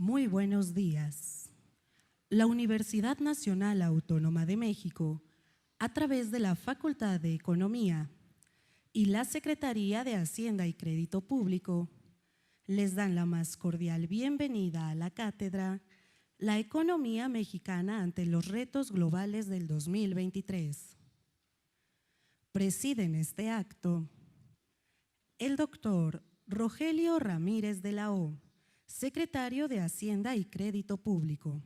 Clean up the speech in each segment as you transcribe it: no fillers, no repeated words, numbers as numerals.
Muy buenos días. La Universidad Nacional Autónoma de México, a través de la Facultad de Economía y la Secretaría de Hacienda y Crédito Público, les dan la más cordial bienvenida a la cátedra La economía mexicana ante los retos globales del 2023. Presiden este acto el doctor Rogelio Ramírez de la O, secretario de Hacienda y Crédito Público.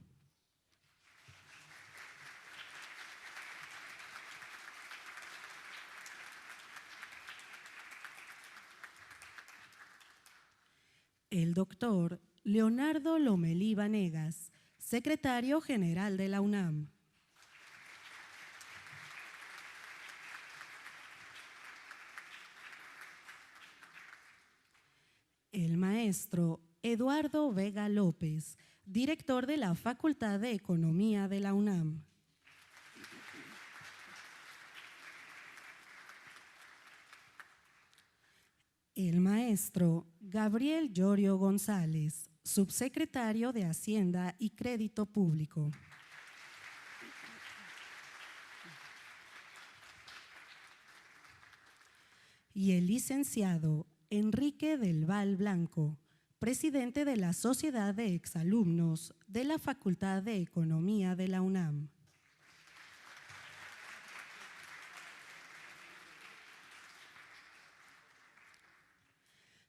El doctor Leonardo Lomelí Vanegas, secretario general de la UNAM. El maestro Eduardo Vega López, director de la Facultad de Economía de la UNAM. El maestro Gabriel Llorio González, subsecretario de Hacienda y Crédito Público. Y el licenciado Enrique del Val Blanco, presidente de la Sociedad de Exalumnos de la Facultad de Economía de la UNAM.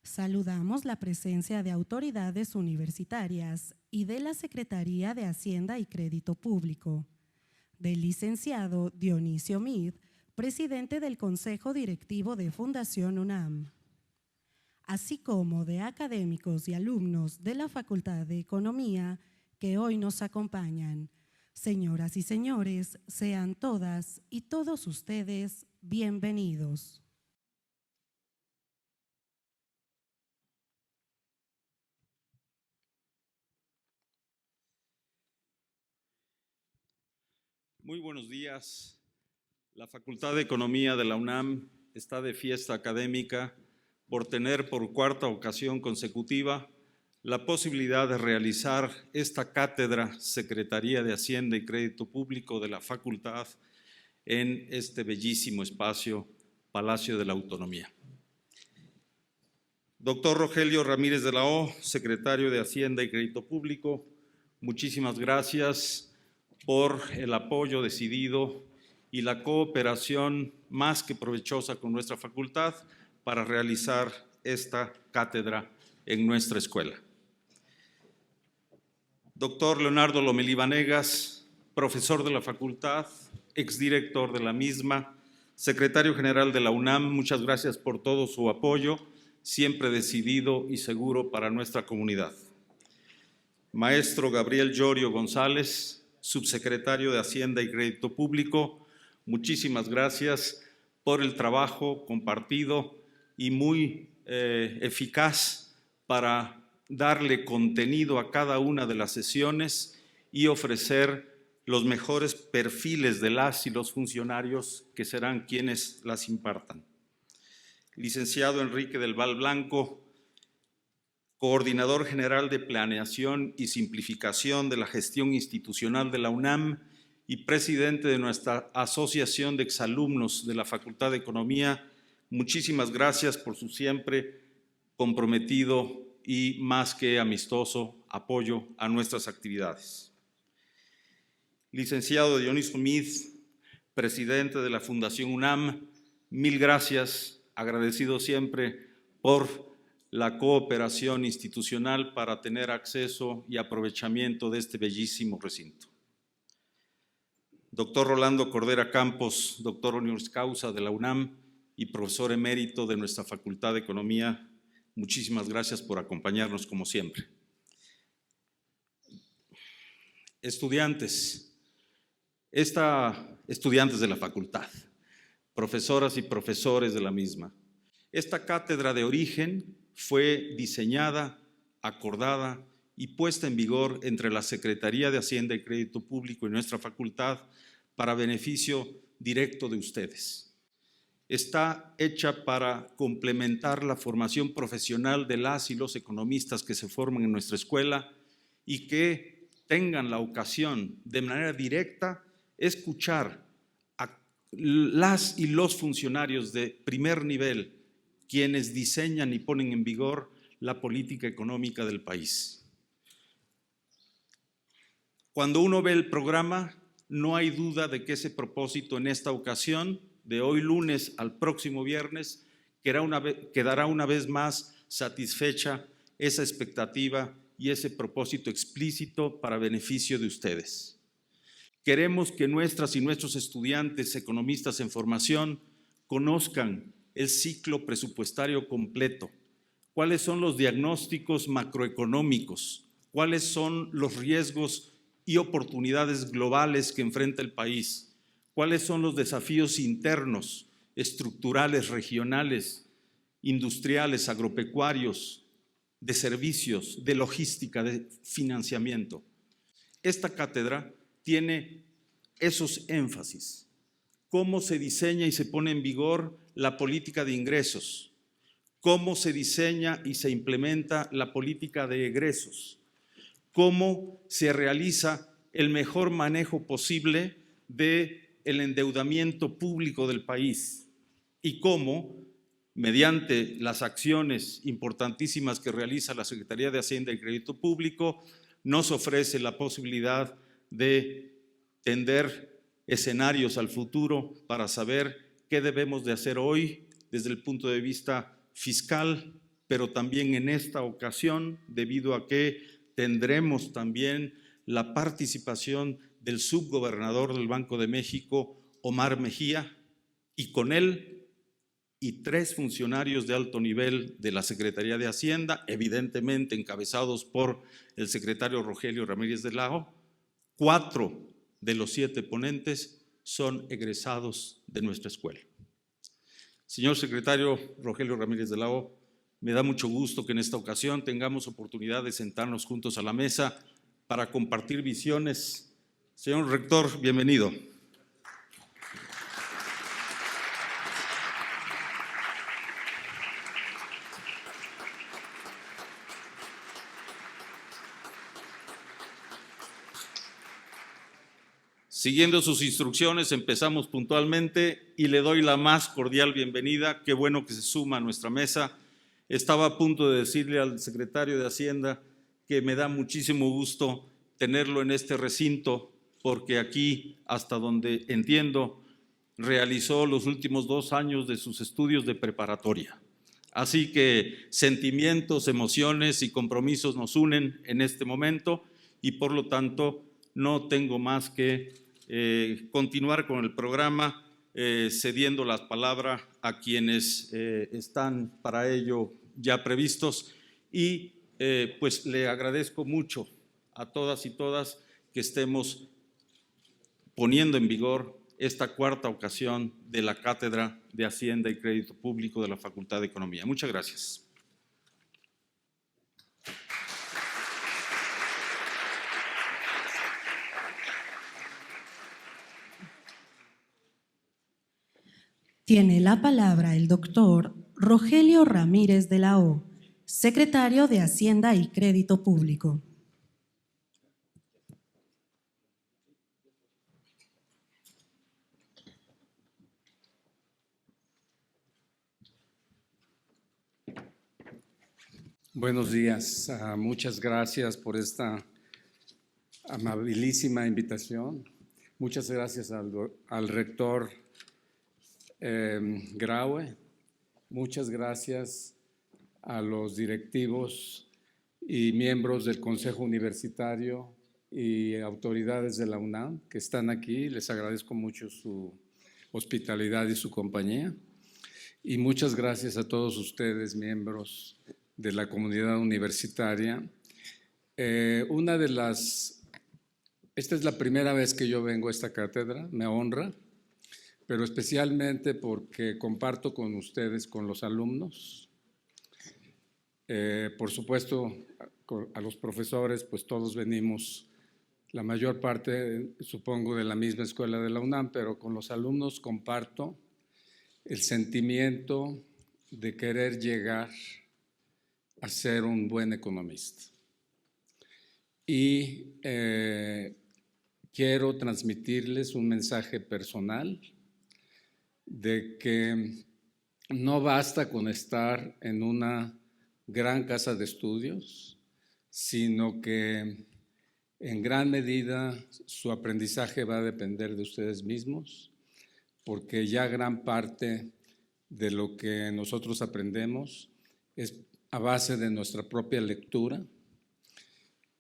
Saludamos la presencia de autoridades universitarias y de la Secretaría de Hacienda y Crédito Público, del licenciado Dionisio Mid, presidente del Consejo Directivo de Fundación UNAM, así como de académicos y alumnos de la Facultad de Economía que hoy nos acompañan. Señoras y señores, sean todas y todos ustedes bienvenidos. Muy buenos días. La Facultad de Economía de la UNAM está de fiesta académica por tener por cuarta ocasión consecutiva la posibilidad de realizar esta cátedra Secretaría de Hacienda y Crédito Público de la Facultad en este bellísimo espacio, Palacio de la Autonomía. Doctor Rogelio Ramírez de la O, secretario de Hacienda y Crédito Público, muchísimas gracias por el apoyo decidido y la cooperación más que provechosa con nuestra facultad para realizar esta cátedra en nuestra escuela. Doctor Leonardo Lomelí Vanegas, profesor de la facultad, exdirector de la misma, secretario general de la UNAM, muchas gracias por todo su apoyo, siempre decidido y seguro para nuestra comunidad. Maestro Gabriel Llorio González, subsecretario de Hacienda y Crédito Público, muchísimas gracias por el trabajo compartido y muy eficaz para darle contenido a cada una de las sesiones y ofrecer los mejores perfiles de las y los funcionarios que serán quienes las impartan. Licenciado Enrique del Val Blanco, coordinador general de Planeación y Simplificación de la Gestión Institucional de la UNAM y presidente de nuestra Asociación de Exalumnos de la Facultad de Economía, muchísimas gracias por su siempre comprometido y más que amistoso apoyo a nuestras actividades. Licenciado Dionisio Mid, presidente de la Fundación UNAM, mil gracias, agradecido siempre por la cooperación institucional para tener acceso y aprovechamiento de este bellísimo recinto. Doctor Rolando Cordera Campos, doctor honoris causa de la UNAM y profesor emérito de nuestra Facultad de Economía, muchísimas gracias por acompañarnos como siempre. Estudiantes de la facultad, profesoras y profesores de la misma, esta cátedra de origen fue diseñada, acordada y puesta en vigor entre la Secretaría de Hacienda y Crédito Público y nuestra facultad para beneficio directo de ustedes. Está hecha para complementar la formación profesional de las y los economistas que se forman en nuestra escuela y que tengan la ocasión de manera directa escuchar a las y los funcionarios de primer nivel, quienes diseñan y ponen en vigor la política económica del país. Cuando uno ve el programa, no hay duda de que ese propósito en esta ocasión, de hoy lunes al próximo viernes, quedará una vez más satisfecha esa expectativa y ese propósito explícito para beneficio de ustedes. Queremos que nuestras y nuestros estudiantes, economistas en formación, conozcan el ciclo presupuestario completo, cuáles son los diagnósticos macroeconómicos, cuáles son los riesgos y oportunidades globales que enfrenta el país, cuáles son los desafíos internos, estructurales, regionales, industriales, agropecuarios, de servicios, de logística, de financiamiento. Esta cátedra tiene esos énfasis. Cómo se diseña y se pone en vigor la política de ingresos, cómo se diseña y se implementa la política de egresos, cómo se realiza el mejor manejo posible del endeudamiento público del país y cómo, mediante las acciones importantísimas que realiza la Secretaría de Hacienda y Crédito Público, nos ofrece la posibilidad de tender escenarios al futuro para saber qué debemos de hacer hoy desde el punto de vista fiscal, pero también en esta ocasión, debido a que tendremos también la participación del subgobernador del Banco de México, Omar Mejía, y con él y 3 funcionarios de alto nivel de la Secretaría de Hacienda, evidentemente encabezados por el secretario Rogelio Ramírez de Lao. 4 de los 7 ponentes son egresados de nuestra escuela. Señor secretario Rogelio Ramírez de Lao, me da mucho gusto que en esta ocasión tengamos oportunidad de sentarnos juntos a la mesa para compartir visiones. Señor rector, bienvenido. Siguiendo sus instrucciones, empezamos puntualmente y le doy la más cordial bienvenida. Qué bueno que se suma a nuestra mesa. Estaba a punto de decirle al secretario de Hacienda que me da muchísimo gusto tenerlo en este recinto, porque aquí, hasta donde entiendo, realizó los últimos 2 años de sus estudios de preparatoria. Así que sentimientos, emociones y compromisos nos unen en este momento y por lo tanto no tengo más que continuar con el programa, cediendo la palabra a quienes están para ello ya previstos y pues le agradezco mucho a todas y todas que estemos poniendo en vigor esta 4ª ocasión de la Cátedra de Hacienda y Crédito Público de la Facultad de Economía. Muchas gracias. Tiene la palabra el doctor Rogelio Ramírez de Lao, secretario de Hacienda y Crédito Público. Buenos días, muchas gracias por esta amabilísima invitación. Muchas gracias al rector Graue, muchas gracias a los directivos y miembros del Consejo Universitario y autoridades de la UNAM que están aquí. Les agradezco mucho su hospitalidad y su compañía. Y muchas gracias a todos ustedes, miembros de la comunidad universitaria. Esta es la primera vez que yo vengo a esta cátedra, me honra, pero especialmente porque comparto con ustedes, con los alumnos. Por supuesto, a los profesores, pues todos venimos, la mayor parte, supongo, de la misma escuela de la UNAM, pero con los alumnos comparto el sentimiento de querer llegar a ser un buen economista. y quiero transmitirles un mensaje personal de que no basta con estar en una gran casa de estudios, sino que en gran medida su aprendizaje va a depender de ustedes mismos, porque ya gran parte de lo que nosotros aprendemos es a base de nuestra propia lectura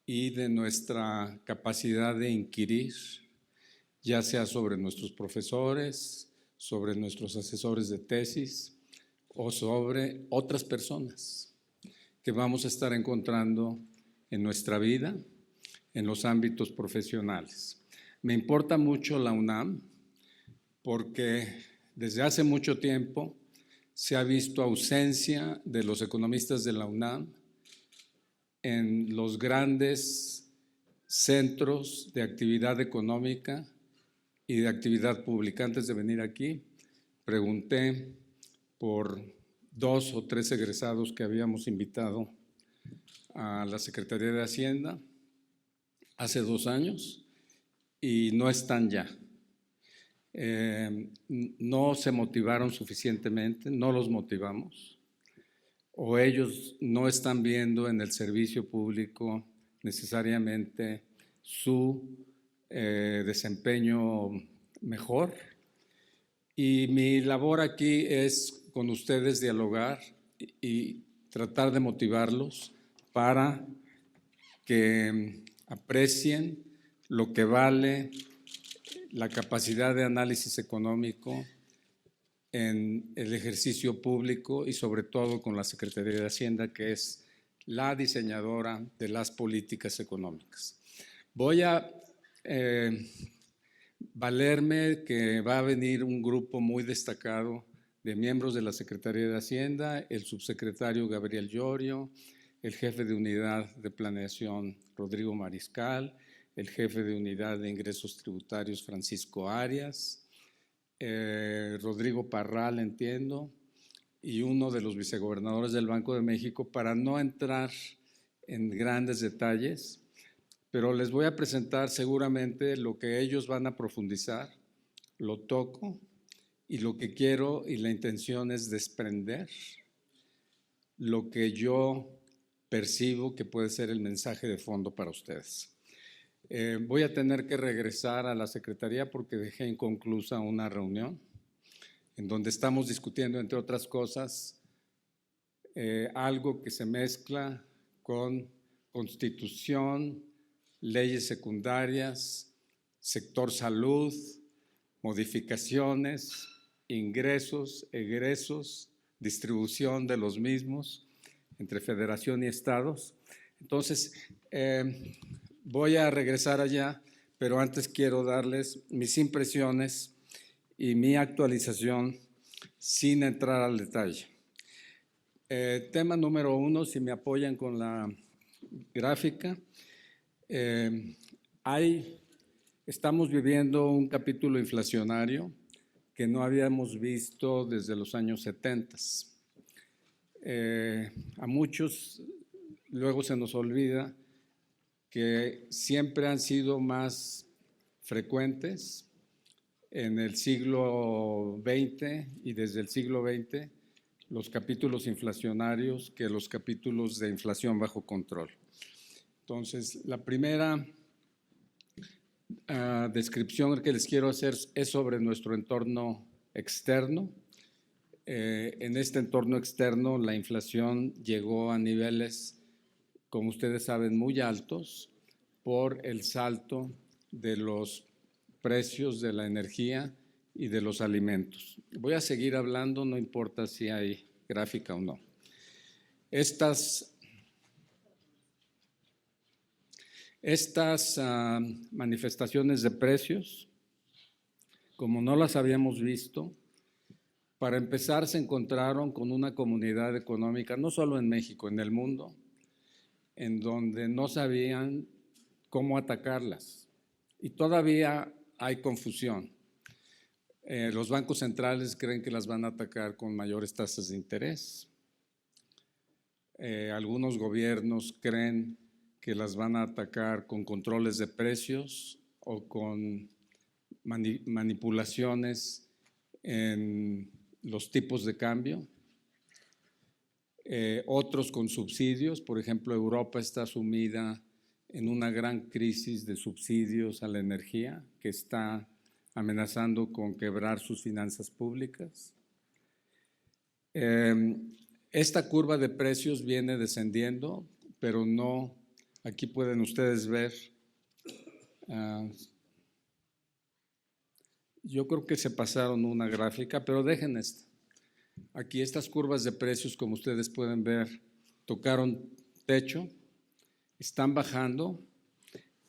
y de nuestra capacidad de inquirir, ya sea sobre nuestros profesores, sobre nuestros asesores de tesis o sobre otras personas que vamos a estar encontrando en nuestra vida, en los ámbitos profesionales. Me importa mucho la UNAM porque desde hace mucho tiempo se ha visto ausencia de los economistas de la UNAM en los grandes centros de actividad económica y de actividad pública. Antes de venir aquí, pregunté por 2 o 3 egresados que habíamos invitado a la Secretaría de Hacienda hace 2 años y no están ya. No se motivaron suficientemente, no los motivamos, o ellos no están viendo en el servicio público necesariamente su desempeño mejor. Y mi labor aquí es con ustedes dialogar y tratar de motivarlos para que aprecien lo que vale la capacidad de análisis económico en el ejercicio público y sobre todo con la Secretaría de Hacienda, que es la diseñadora de las políticas económicas. Voy a valerme que va a venir un grupo muy destacado de miembros de la Secretaría de Hacienda, el subsecretario Gabriel Llorio, el jefe de unidad de planeación Rodrigo Mariscal, el jefe de unidad de ingresos tributarios Francisco Arias, Rodrigo Parral, entiendo, y uno de los vicegobernadores del Banco de México, para no entrar en grandes detalles, pero les voy a presentar seguramente lo que ellos van a profundizar, lo toco, y lo que quiero y la intención es desprender lo que yo percibo que puede ser el mensaje de fondo para ustedes. Voy a tener que regresar a la Secretaría porque dejé inconclusa una reunión en donde estamos discutiendo, entre otras cosas, algo que se mezcla con Constitución, leyes secundarias, sector salud, modificaciones, ingresos, egresos, distribución de los mismos entre federación y estados. Entonces, voy a regresar allá, pero antes quiero darles mis impresiones y mi actualización sin entrar al detalle. Tema número 1, si me apoyan con la gráfica. Estamos viviendo un capítulo inflacionario que no habíamos visto desde los años 70. A muchos luego se nos olvida que siempre han sido más frecuentes en el siglo XX y desde el siglo XX los capítulos inflacionarios que los capítulos de inflación bajo control. Entonces, la primera descripción que les quiero hacer es sobre nuestro entorno externo. En este entorno externo, la inflación llegó a niveles, como ustedes saben, muy altos por el salto de los precios de la energía y de los alimentos. Voy a seguir hablando, no importa si hay gráfica o no. Estas manifestaciones de precios, como no las habíamos visto, para empezar se encontraron con una comunidad económica, no solo en México, en el mundo, en donde no sabían cómo atacarlas. Y todavía hay confusión. Los bancos centrales creen que las van a atacar con mayores tasas de interés. Algunos gobiernos creen que las van a atacar con controles de precios o con manipulaciones en los tipos de cambio. Otros con subsidios, por ejemplo, Europa está sumida en una gran crisis de subsidios a la energía que está amenazando con quebrar sus finanzas públicas. Esta curva de precios viene descendiendo, pero no, aquí pueden ustedes ver, yo creo que se pasaron una gráfica, pero dejen esta. Aquí estas curvas de precios, como ustedes pueden ver, tocaron techo, están bajando,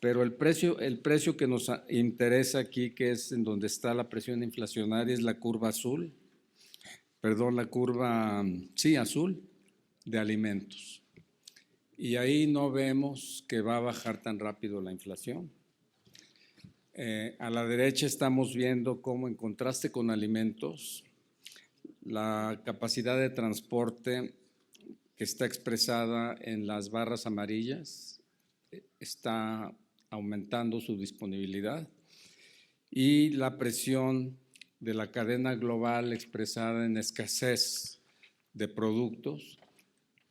pero el precio que nos interesa aquí, que es en donde está la presión inflacionaria, es la curva azul. Perdón, la curva, sí, azul, de alimentos. Y ahí no vemos que va a bajar tan rápido la inflación. A la derecha estamos viendo cómo, en contraste con alimentos, la capacidad de transporte que está expresada en las barras amarillas está aumentando su disponibilidad y la presión de la cadena global expresada en escasez de productos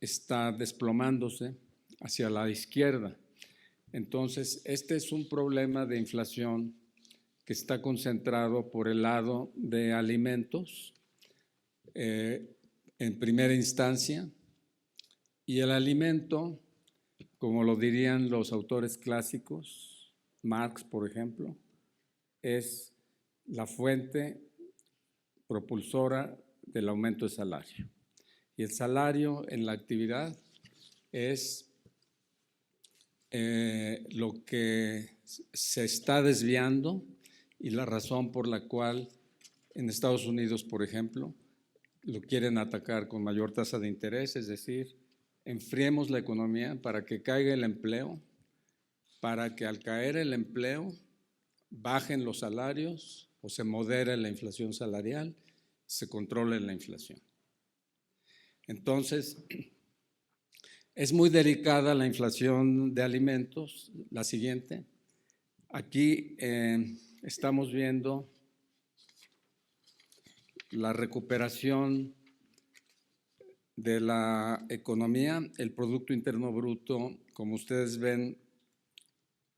está desplomándose hacia la izquierda. Entonces, este es un problema de inflación que está concentrado por el lado de alimentos en primera instancia, y el alimento, como lo dirían los autores clásicos, Marx, por ejemplo, es la fuente propulsora del aumento de salario. Y el salario en la actividad es lo que se está desviando y la razón por la cual en Estados Unidos, por ejemplo, lo quieren atacar con mayor tasa de interés, es decir, enfriemos la economía para que caiga el empleo, para que al caer el empleo bajen los salarios o se modere la inflación salarial, se controle la inflación. Entonces, es muy delicada la inflación de alimentos. La siguiente. Aquí estamos viendo la recuperación de la economía. El Producto Interno Bruto, como ustedes ven,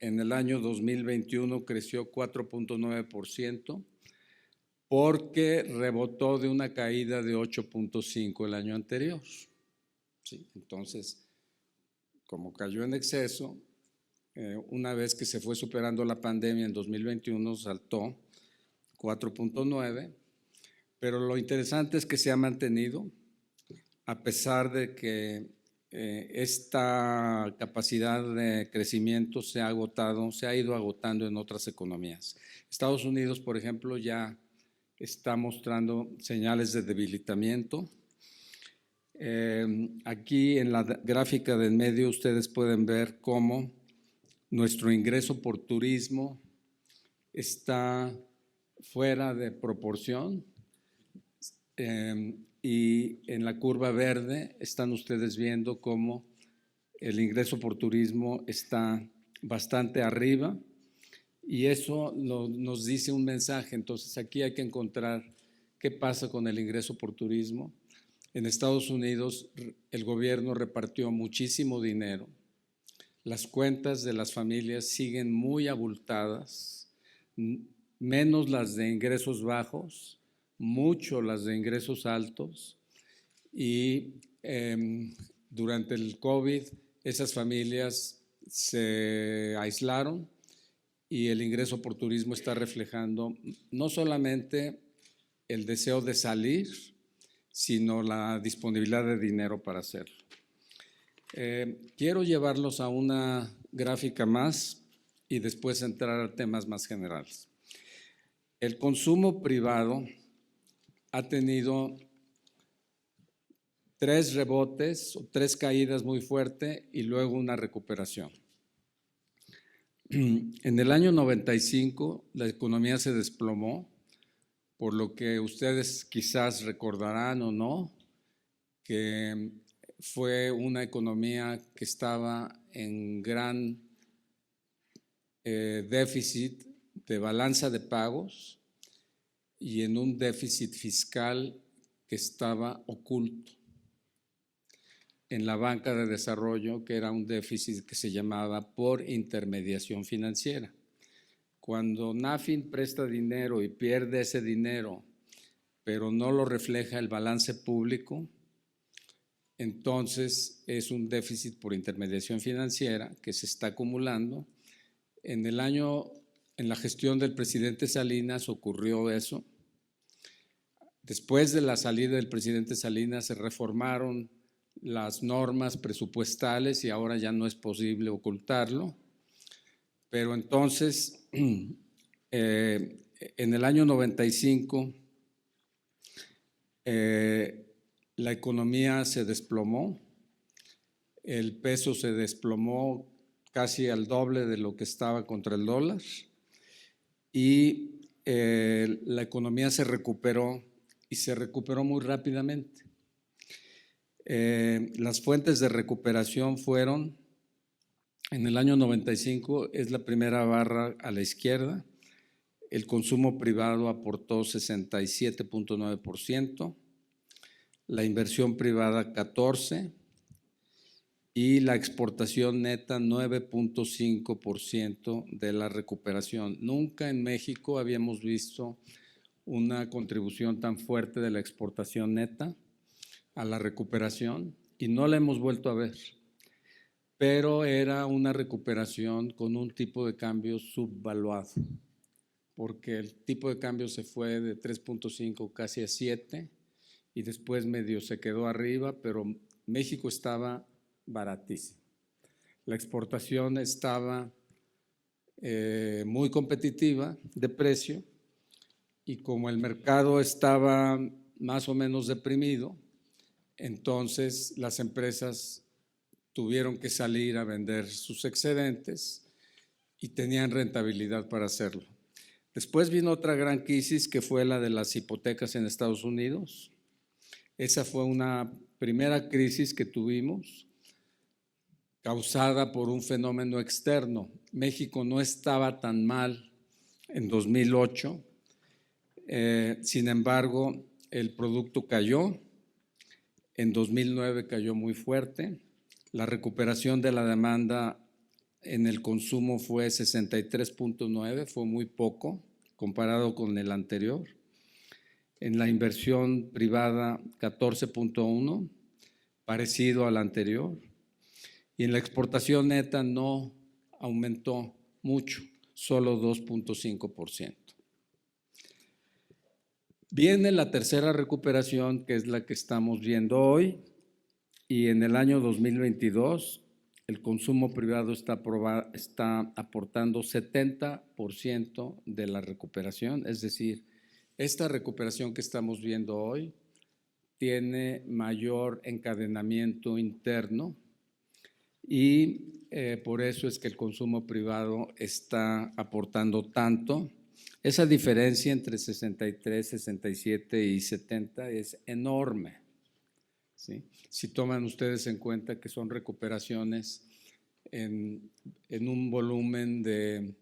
en el año 2021 creció 4.9%, porque rebotó de una caída de 8.5% el año anterior. ¿Sí? Entonces, como cayó en exceso, una vez que se fue superando la pandemia en 2021 saltó 4.9%, pero lo interesante es que se ha mantenido a pesar de que esta capacidad de crecimiento se ha ido agotando en otras economías. Estados Unidos, por ejemplo, ya está mostrando señales de debilitamiento. Aquí en la gráfica del medio ustedes pueden ver cómo nuestro ingreso por turismo está fuera de proporción, y en la curva verde están ustedes viendo cómo el ingreso por turismo está bastante arriba, y eso nos dice un mensaje. Entonces aquí hay que encontrar qué pasa con el ingreso por turismo. En Estados Unidos el gobierno repartió muchísimo dinero, las cuentas de las familias siguen muy abultadas, menos las de ingresos bajos, mucho las de ingresos altos, y durante el COVID esas familias se aislaron y el ingreso por turismo está reflejando no solamente el deseo de salir, sino la disponibilidad de dinero para hacerlo. Quiero llevarlos a una gráfica más y después entrar a temas más generales. El consumo privado ha tenido 3 rebotes o 3 caídas muy fuertes y luego una recuperación. En el año 95 la economía se desplomó, por lo que ustedes quizás recordarán o no, que fue una economía que estaba en gran déficit de balanza de pagos y en un déficit fiscal que estaba oculto en la banca de desarrollo, que era un déficit que se llamaba por intermediación financiera. Cuando NAFIN presta dinero y pierde ese dinero, pero no lo refleja el balance público, entonces es un déficit por intermediación financiera que se está acumulando. En la gestión del presidente Salinas ocurrió eso. Después de la salida del presidente Salinas se reformaron las normas presupuestales y ahora ya no es posible ocultarlo. Pero entonces, en el año 95, la economía se desplomó, el peso se desplomó casi al doble de lo que estaba contra el dólar y la economía se recuperó y se recuperó muy rápidamente. Las fuentes de recuperación fueron, en el año 95, es la primera barra a la izquierda, el consumo privado aportó 67.9%, la inversión privada 14% y la exportación neta 9.5% de la recuperación. Nunca en México habíamos visto una contribución tan fuerte de la exportación neta a la recuperación y no la hemos vuelto a ver, pero era una recuperación con un tipo de cambio subvaluado, porque el tipo de cambio se fue de 3.5 casi a 7 y después medio se quedó arriba, pero México estaba baratísimo. La exportación estaba muy competitiva de precio y como el mercado estaba más o menos deprimido, entonces las empresas tuvieron que salir a vender sus excedentes y tenían rentabilidad para hacerlo. Después vino otra gran crisis que fue la de las hipotecas en Estados Unidos. Esa fue una primera crisis que tuvimos causada por un fenómeno externo. México no estaba tan mal en 2008, sin embargo el producto cayó. En 2009 cayó muy fuerte. La recuperación de la demanda en el consumo fue 63.9, fue muy poco comparado con el anterior. En la inversión privada 14.1, parecido al anterior. Y en la exportación neta no aumentó mucho, solo 2.5%. Viene la tercera recuperación, que es la que estamos viendo hoy, y en el año 2022 el consumo privado está aportando 70% de la recuperación, es decir, esta recuperación que estamos viendo hoy tiene mayor encadenamiento interno y por eso es que el consumo privado está aportando tanto. Esa diferencia entre 63, 67 y 70 es enorme, ¿sí? Si toman ustedes en cuenta que son recuperaciones en un volumen de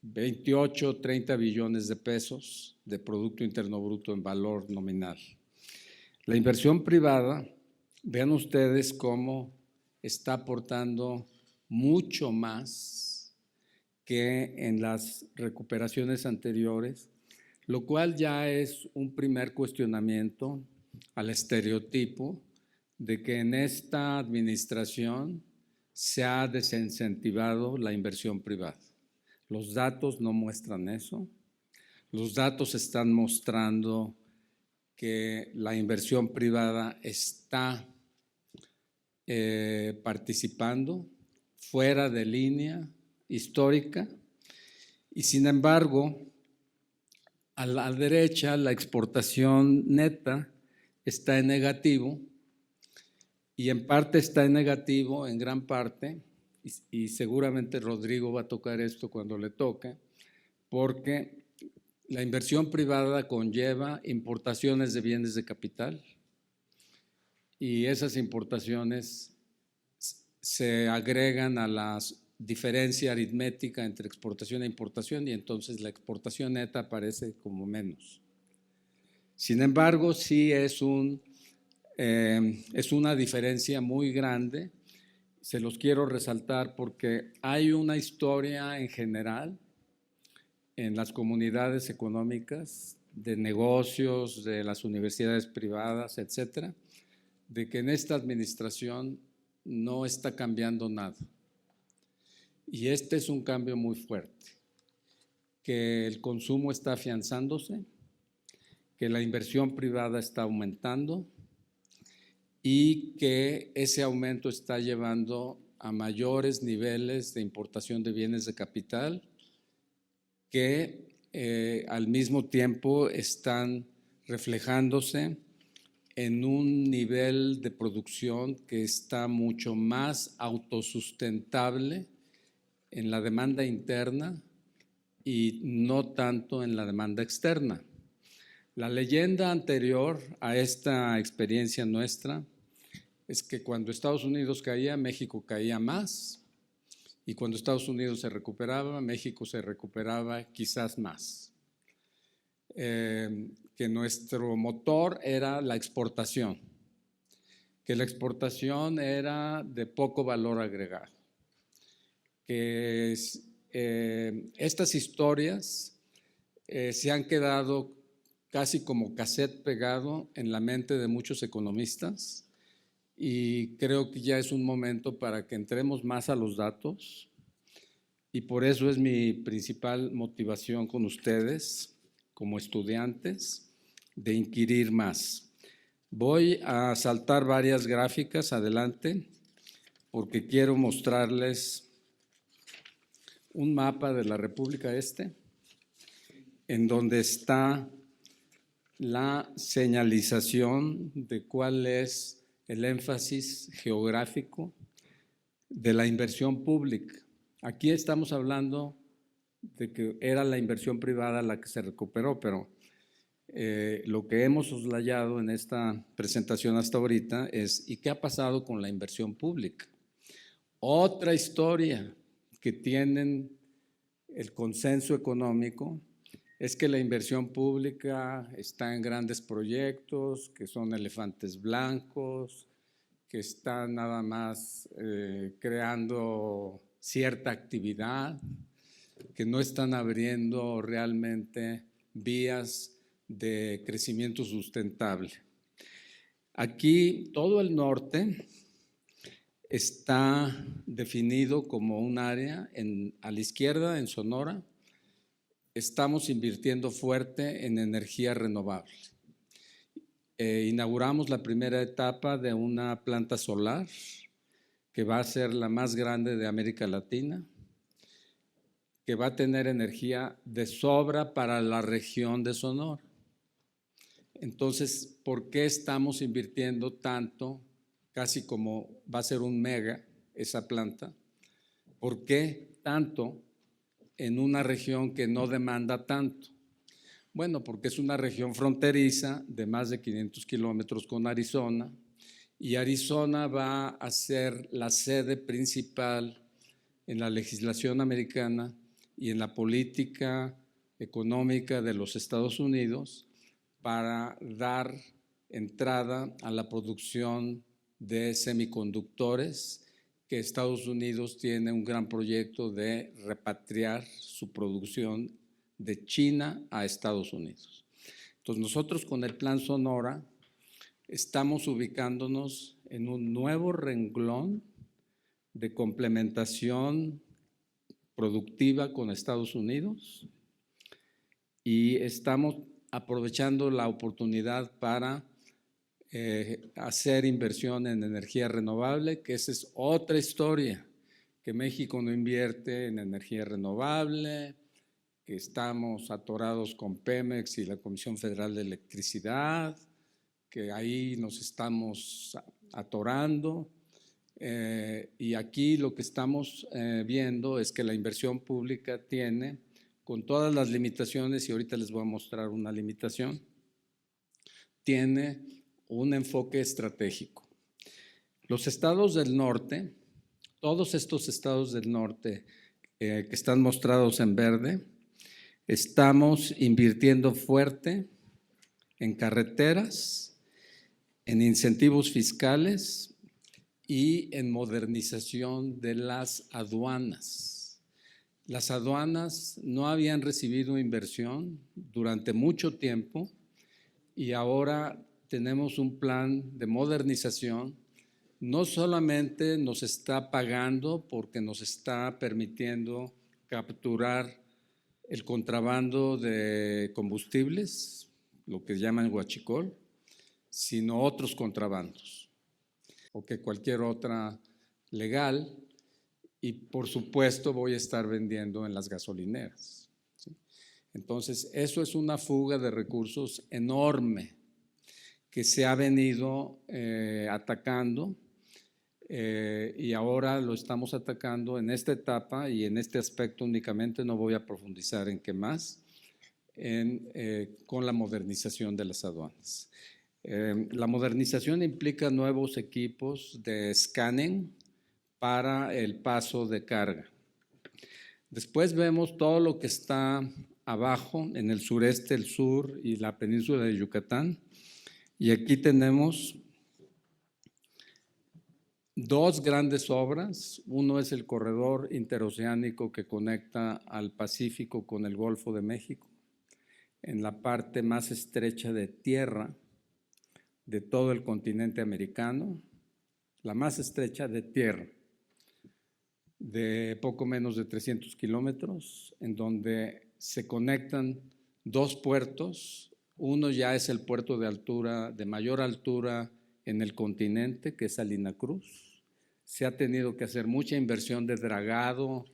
28, 30 billones de pesos de Producto Interno Bruto en valor nominal. La inversión privada, vean ustedes cómo está aportando mucho más que en las recuperaciones anteriores, lo cual ya es un primer cuestionamiento al estereotipo de que en esta administración se ha desincentivado la inversión privada. Los datos no muestran eso. Los datos están mostrando que la inversión privada está participando fuera de línea histórica y sin embargo a la derecha la exportación neta está en negativo y en parte está en negativo, en gran parte, y seguramente Rodrigo va a tocar esto cuando le toque, porque la inversión privada conlleva importaciones de bienes de capital y esas importaciones se agregan a la diferencia aritmética entre exportación e importación y entonces la exportación neta aparece como menos. Sin embargo, sí es una diferencia muy grande. Se los quiero resaltar porque hay una historia en general en las comunidades económicas, de negocios, de las universidades privadas, etcétera, de que en esta administración no está cambiando nada. Y este es un cambio muy fuerte, que el consumo está afianzándose, que la inversión privada está aumentando y que ese aumento está llevando a mayores niveles de importación de bienes de capital que al mismo tiempo están reflejándose en un nivel de producción que está mucho más autosustentable en la demanda interna y no tanto en la demanda externa. La leyenda anterior a esta experiencia nuestra es que cuando Estados Unidos caía, México caía más, y cuando Estados Unidos se recuperaba, México se recuperaba quizás más. Que nuestro motor era la exportación, que la exportación era de poco valor agregado, que estas historias se han quedado casi como cassette pegado en la mente de muchos economistas y creo que ya es un momento para que entremos más a los datos y por eso es mi principal motivación con ustedes como estudiantes de inquirir más. Voy a saltar varias gráficas adelante porque quiero mostrarles un mapa de la República Este en donde está la señalización de cuál es el énfasis geográfico de la inversión pública. Aquí estamos hablando de que era la inversión privada la que se recuperó, pero lo que hemos soslayado en esta presentación hasta ahorita es ¿y qué ha pasado con la inversión pública? Otra historia que tienen el consenso económico es que la inversión pública está en grandes proyectos, que son elefantes blancos, que están nada más creando cierta actividad, que no están abriendo realmente vías de crecimiento sustentable. Aquí todo el norte está definido como un área, a la izquierda, en Sonora, estamos invirtiendo fuerte en energía renovable. Inauguramos la primera etapa de una planta solar que va a ser la más grande de América Latina, que va a tener energía de sobra para la región de Sonora. Entonces, ¿por qué estamos invirtiendo tanto, casi como va a ser un mega esa planta? ¿Por qué tanto en una región que no demanda tanto? Bueno, porque es una región fronteriza de más de 500 kilómetros con Arizona y Arizona va a ser la sede principal en la legislación americana y en la política económica de los Estados Unidos para dar entrada a la producción de semiconductores, que Estados Unidos tiene un gran proyecto de repatriar su producción de China a Estados Unidos. Entonces nosotros con el Plan Sonora estamos ubicándonos en un nuevo renglón de complementación productiva con Estados Unidos y estamos aprovechando la oportunidad para hacer inversión en energía renovable, que esa es otra historia, que México no invierte en energía renovable, que estamos atorados con Pemex y la Comisión Federal de Electricidad, que ahí nos estamos atorando. Y aquí lo que estamos viendo es que la inversión pública tiene, con todas las limitaciones, y ahorita les voy a mostrar una limitación, tiene un enfoque estratégico. Los estados del norte todos estos estados del norte que están mostrados en verde, estamos invirtiendo fuerte en carreteras, en incentivos fiscales y en modernización de las aduanas. Las aduanas no habían recibido inversión durante mucho tiempo y ahora tenemos un plan de modernización. No solamente nos está pagando porque nos está permitiendo capturar el contrabando de combustibles, lo que llaman huachicol, sino otros contrabandos, o que cualquier otra legal, y por supuesto voy a estar vendiendo en las gasolineras, ¿sí? Entonces, eso es una fuga de recursos enorme que se ha venido atacando y ahora lo estamos atacando en esta etapa y en este aspecto únicamente, no voy a profundizar en qué más, con la modernización de las aduanas. La modernización implica nuevos equipos de scanning para el paso de carga. Después vemos todo lo que está abajo, en el sureste, el sur y la península de Yucatán. Y aquí tenemos dos grandes obras. Uno es el corredor interoceánico que conecta al Pacífico con el Golfo de México, en la parte más estrecha de tierra de todo el continente americano, la más estrecha de tierra, de poco menos de 300 kilómetros, en donde se conectan dos puertos. Uno ya es el puerto de mayor altura en el continente, que es Salina Cruz. Se ha tenido que hacer mucha inversión de dragado,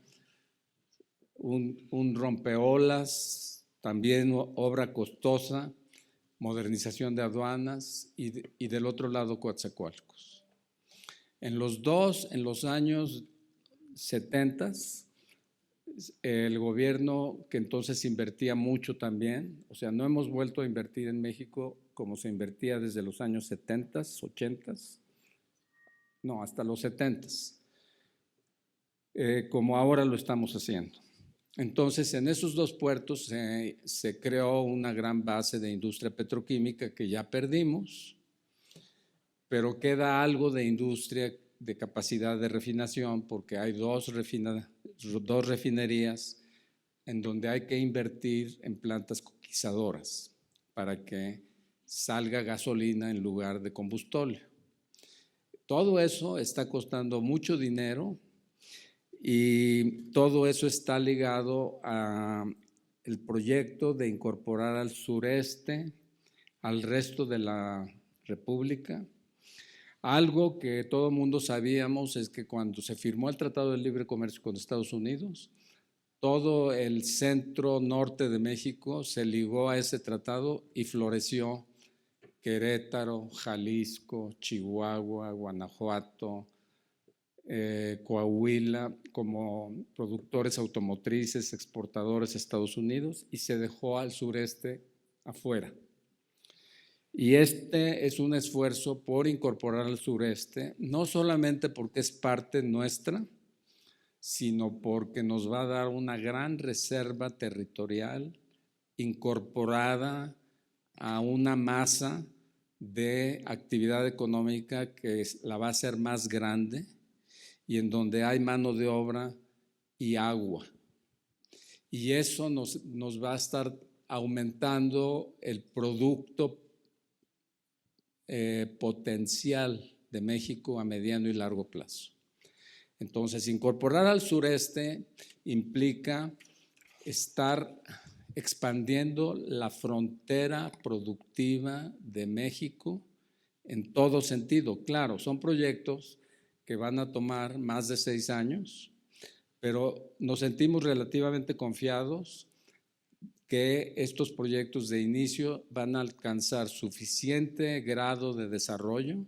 un rompeolas, también obra costosa, modernización de aduanas y del otro lado Coatzacoalcos. En los años 70, el gobierno, que entonces invertía mucho también, o sea, no hemos vuelto a invertir en México como se invertía desde los años 70, 80, no, hasta los 70, como ahora lo estamos haciendo. Entonces, en esos dos puertos se creó una gran base de industria petroquímica que ya perdimos, pero queda algo de industria de capacidad de refinación porque hay dos refinerías en donde hay que invertir en plantas coquizadoras para que salga gasolina en lugar de combustóleo. Todo eso está costando mucho dinero y todo eso está ligado al proyecto de incorporar al sureste, al resto de la República. Algo que todo el mundo sabíamos es que cuando se firmó el Tratado de Libre Comercio con Estados Unidos, todo el centro norte de México se ligó a ese tratado y floreció Querétaro, Jalisco, Chihuahua, Guanajuato, Coahuila como productores automotrices, exportadores a Estados Unidos, y se dejó al sureste afuera. Y este es un esfuerzo por incorporar al sureste, no solamente porque es parte nuestra, sino porque nos va a dar una gran reserva territorial incorporada a una masa de actividad económica que la va a hacer más grande y en donde hay mano de obra y agua. Y eso nos va a estar aumentando el producto potencial de México a mediano y largo plazo. Entonces, incorporar al sureste implica estar expandiendo la frontera productiva de México en todo sentido. Claro, son proyectos que van a tomar más de 6 años, pero nos sentimos relativamente confiados que estos proyectos de inicio van a alcanzar suficiente grado de desarrollo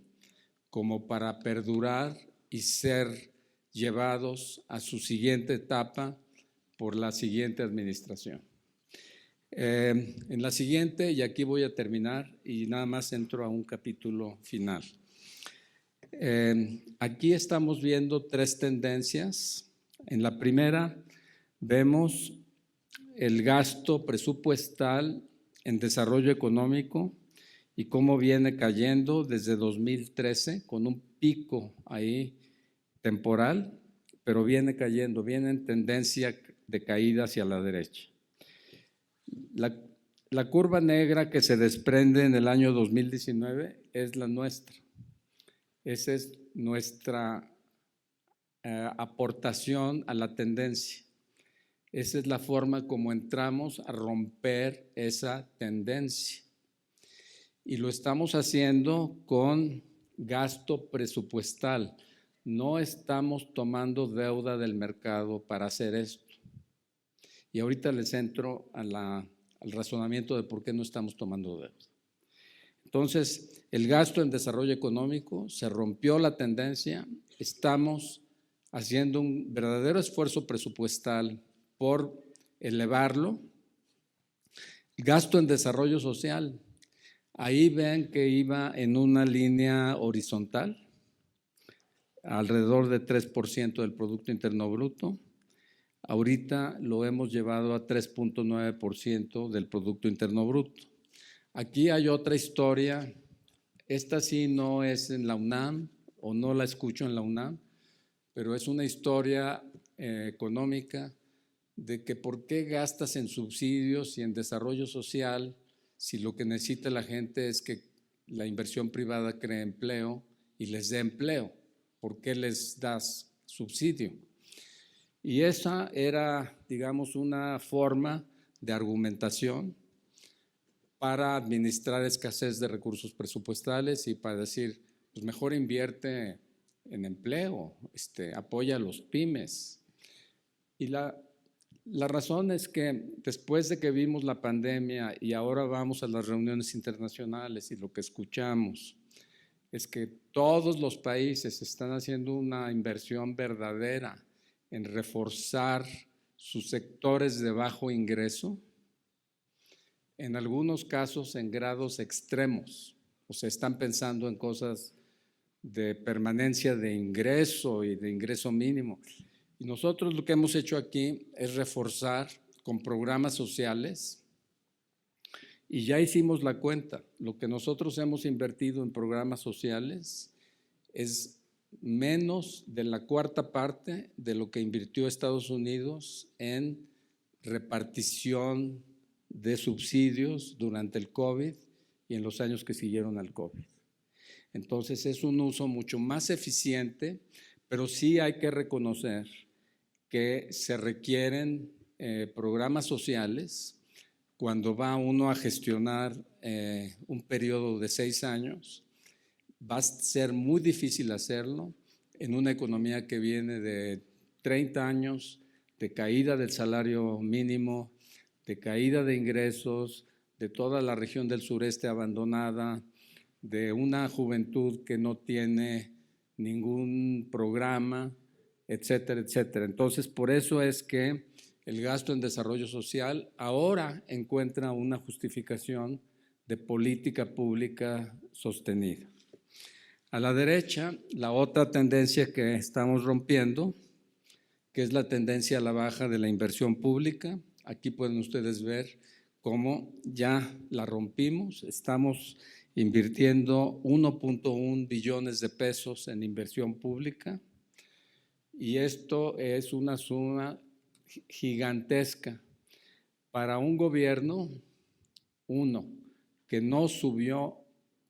como para perdurar y ser llevados a su siguiente etapa por la siguiente administración. En la siguiente, y aquí voy a terminar y nada más entro a un capítulo final. Aquí estamos viendo tres tendencias. En la primera vemos el gasto presupuestal en desarrollo económico y cómo viene cayendo desde 2013 con un pico ahí temporal, pero viene cayendo, viene en tendencia de caída hacia la derecha. La curva negra que se desprende en el año 2019 es la nuestra. Esa es nuestra aportación a la tendencia. Esa es la forma como entramos a romper esa tendencia. Y lo estamos haciendo con gasto presupuestal. No estamos tomando deuda del mercado para hacer esto. Y ahorita les entro al razonamiento de por qué no estamos tomando deuda. Entonces, el gasto en desarrollo económico se rompió la tendencia. Estamos haciendo un verdadero esfuerzo presupuestal por elevarlo. Gasto en desarrollo social. Ahí ven que iba en una línea horizontal, alrededor de 3% del Producto Interno Bruto. Ahorita lo hemos llevado a 3.9% del Producto Interno Bruto. Aquí hay otra historia. Esta sí no es en la UNAM o no la escucho en la UNAM, pero es una historia económica de que por qué gastas en subsidios y en desarrollo social si lo que necesita la gente es que la inversión privada cree empleo y les dé empleo. ¿Por qué les das subsidio? Y esa era, digamos, una forma de argumentación para administrar escasez de recursos presupuestales y para decir, pues mejor invierte en empleo, apoya a los pymes. Y la razón es que después de que vimos la pandemia y ahora vamos a las reuniones internacionales y lo que escuchamos es que todos los países están haciendo una inversión verdadera en reforzar sus sectores de bajo ingreso, en algunos casos en grados extremos, o sea, están pensando en cosas de permanencia de ingreso y de ingreso mínimo. Y nosotros lo que hemos hecho aquí es reforzar con programas sociales y ya hicimos la cuenta. Lo que nosotros hemos invertido en programas sociales es menos de la cuarta parte de lo que invirtió Estados Unidos en repartición de subsidios durante el COVID y en los años que siguieron al COVID. Entonces es un uso mucho más eficiente, pero sí hay que reconocer que se requieren programas sociales cuando va uno a gestionar un periodo de 6 años. Va a ser muy difícil hacerlo en una economía que viene de 30 años de caída del salario mínimo, de caída de ingresos, de toda la región del sureste abandonada, de una juventud que no tiene ningún programa, etcétera, etcétera. Entonces, por eso es que el gasto en desarrollo social ahora encuentra una justificación de política pública sostenida. A la derecha, la otra tendencia que estamos rompiendo, que es la tendencia a la baja de la inversión pública. Aquí pueden ustedes ver cómo ya la rompimos. Estamos invirtiendo 1.1 billones de pesos en inversión pública y esto es una suma gigantesca para un gobierno, uno, que no subió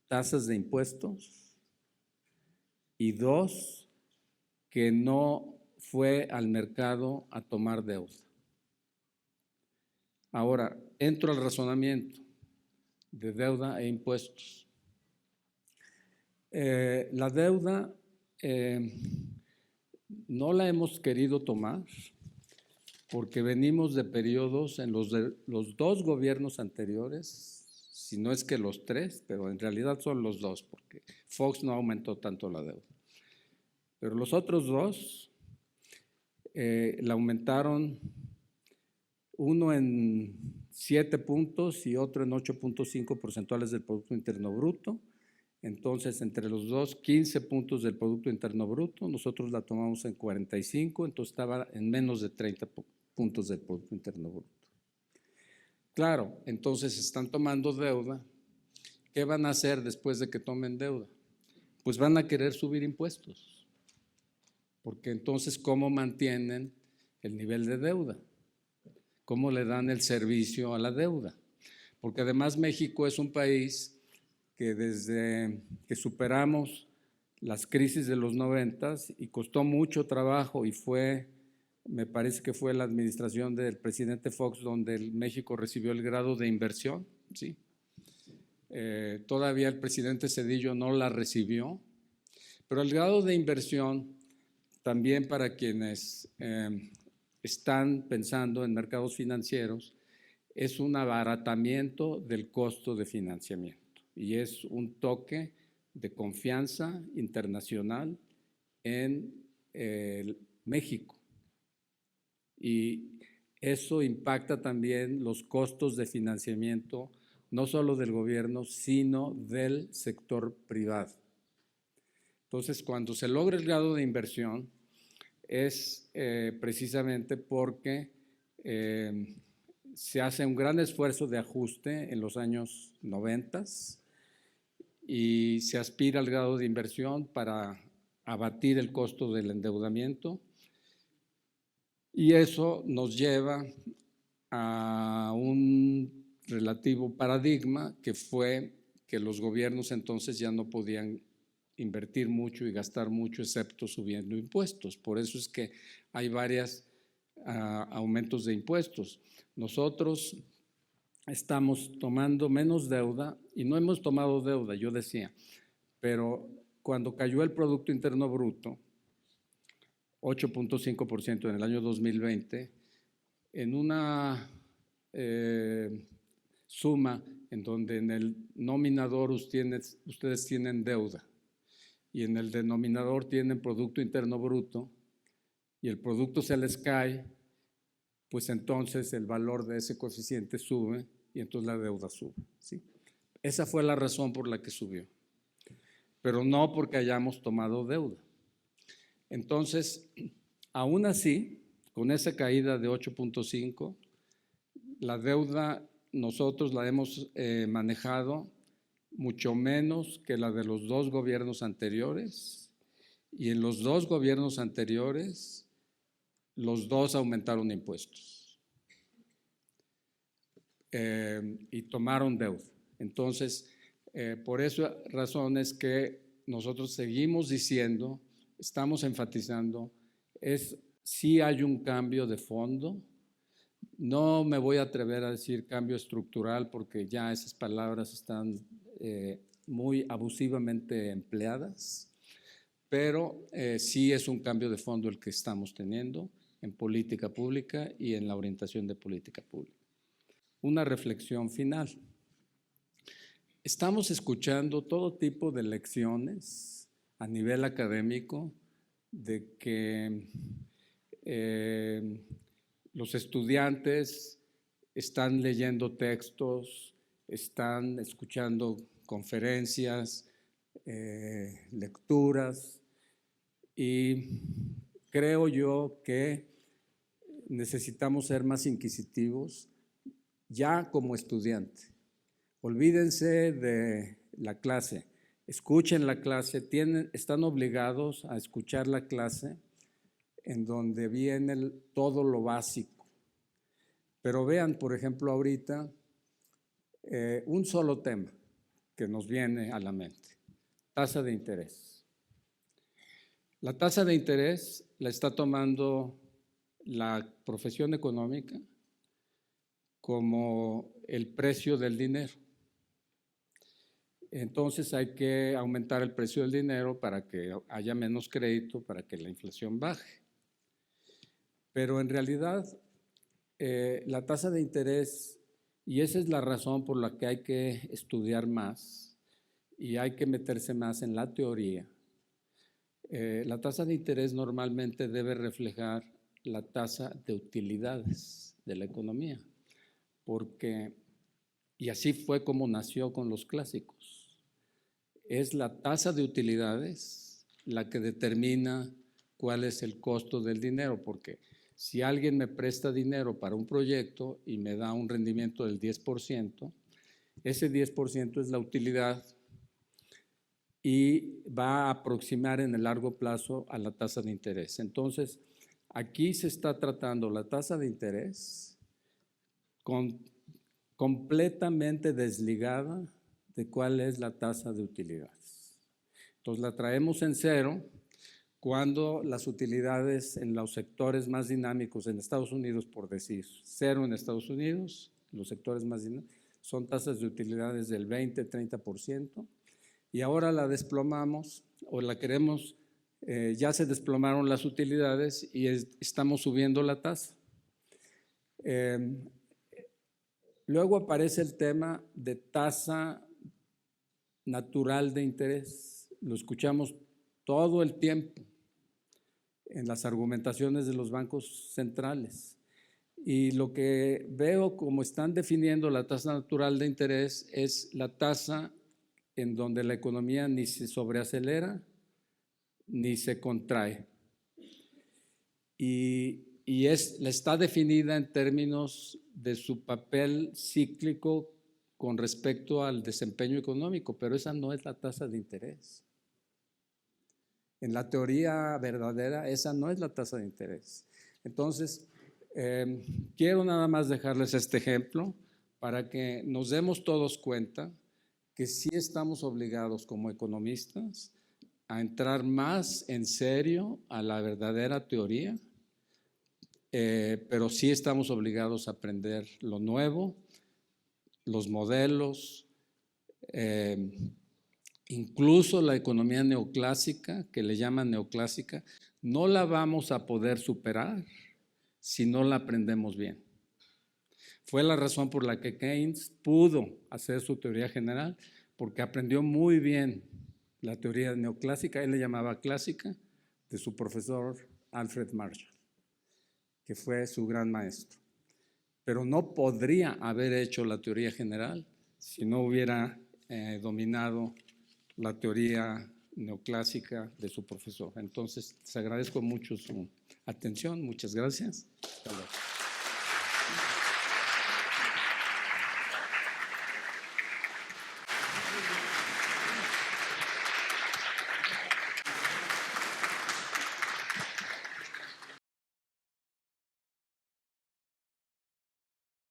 tasas de impuestos y dos, que no fue al mercado a tomar deuda. Ahora, entro al razonamiento de deuda e impuestos. La deuda no la hemos querido tomar porque venimos de periodos en los dos gobiernos anteriores, si no es que los tres, pero en realidad son los dos, porque Fox no aumentó tanto la deuda. Pero los otros dos la aumentaron, uno en 7 puntos y otro en 8.5 porcentuales del Producto Interno Bruto Entonces, entre los dos, 15 puntos del Producto Interno Bruto, nosotros la tomamos en 45, entonces estaba en menos de 30 puntos del Producto Interno Bruto. Claro, entonces están tomando deuda. ¿Qué van a hacer después de que tomen deuda? Pues van a querer subir impuestos, porque entonces, ¿cómo mantienen el nivel de deuda? ¿Cómo le dan el servicio a la deuda? Porque además México es un país que desde que superamos las crisis de los 90 y costó mucho trabajo y me parece que fue la administración del presidente Fox donde México recibió el grado de inversión, ¿sí? Todavía el presidente Zedillo no la recibió, pero el grado de inversión también para quienes están pensando en mercados financieros es un abaratamiento del costo de financiamiento y es un toque de confianza internacional en México. Y eso impacta también los costos de financiamiento, no solo del gobierno, sino del sector privado. Entonces, cuando se logra el grado de inversión, es precisamente porque se hace un gran esfuerzo de ajuste en los años 90 y se aspira al grado de inversión para abatir el costo del endeudamiento. Y eso nos lleva a un relativo paradigma que fue que los gobiernos entonces ya no podían invertir mucho y gastar mucho excepto subiendo impuestos. Por eso es que hay varios aumentos de impuestos. Nosotros estamos tomando menos deuda y no hemos tomado deuda, yo decía, pero cuando cayó el Producto Interno Bruto, 8.5% en el año 2020, en una suma en donde en el nominador ustedes tienen deuda y en el denominador tienen Producto Interno Bruto y el producto se les cae, pues entonces el valor de ese coeficiente sube y entonces la deuda sube, ¿sí? Esa fue la razón por la que subió, pero no porque hayamos tomado deuda. Entonces, aún así, con esa caída de 8.5, la deuda nosotros la hemos manejado mucho menos que la de los dos gobiernos anteriores, y en los dos gobiernos anteriores los dos aumentaron impuestos y tomaron deuda. Entonces, por esa razón es que nosotros seguimos diciendo, estamos enfatizando, sí hay un cambio de fondo. No me voy a atrever a decir cambio estructural porque ya esas palabras están muy abusivamente empleadas, pero sí es un cambio de fondo el que estamos teniendo en política pública y en la orientación de política pública. Una reflexión final. Estamos escuchando todo tipo de lecciones a nivel académico de que los estudiantes están leyendo textos, están escuchando conferencias, lecturas, y creo yo que necesitamos ser más inquisitivos ya como estudiante. Olvídense de la clase, escuchen la clase, están obligados a escuchar la clase en donde viene todo lo básico. Pero vean, por ejemplo, ahorita un solo tema que nos viene a la mente, tasa de interés. La tasa de interés la está tomando la profesión económica como el precio del dinero. Entonces hay que aumentar el precio del dinero para que haya menos crédito, para que la inflación baje. Pero en realidad la tasa de interés, y esa es la razón por la que hay que estudiar más y hay que meterse más en la teoría, la tasa de interés normalmente debe reflejar la tasa de utilidades de la economía, porque, y así fue como nació con los clásicos, es la tasa de utilidades la que determina cuál es el costo del dinero, porque si alguien me presta dinero para un proyecto y me da un rendimiento del 10%, ese 10% es la utilidad y va a aproximar en el largo plazo a la tasa de interés. Entonces, aquí se está tratando la tasa de interés completamente desligada de cuál es la tasa de utilidades. Entonces, la traemos en cero cuando las utilidades en los sectores más dinámicos en Estados Unidos, por decir, cero en Estados Unidos, los sectores más dinámicos, son tasas de utilidades del 20-30%, y ahora la desplomamos o la queremos, ya se desplomaron las utilidades y estamos subiendo la tasa. Luego aparece el tema de tasa natural de interés. Lo escuchamos todo el tiempo en las argumentaciones de los bancos centrales. Y lo que veo como están definiendo la tasa natural de interés es la tasa en donde la economía ni se sobreacelera ni se contrae. Y está definida en términos de su papel cíclico con respecto al desempeño económico, pero esa no es la tasa de interés. En la teoría verdadera, esa no es la tasa de interés. Entonces, quiero nada más dejarles este ejemplo para que nos demos todos cuenta que sí estamos obligados como economistas a entrar más en serio a la verdadera teoría, pero sí estamos obligados a aprender lo nuevo, los modelos, incluso la economía neoclásica, que le llaman neoclásica, no la vamos a poder superar si no la aprendemos bien. Fue la razón por la que Keynes pudo hacer su teoría general, porque aprendió muy bien la teoría neoclásica, él le llamaba clásica, de su profesor Alfred Marshall, que fue su gran maestro. Pero no podría haber hecho la teoría general si no hubiera dominado la teoría neoclásica de su profesor. Entonces, les agradezco mucho su atención. Muchas gracias. Hasta luego.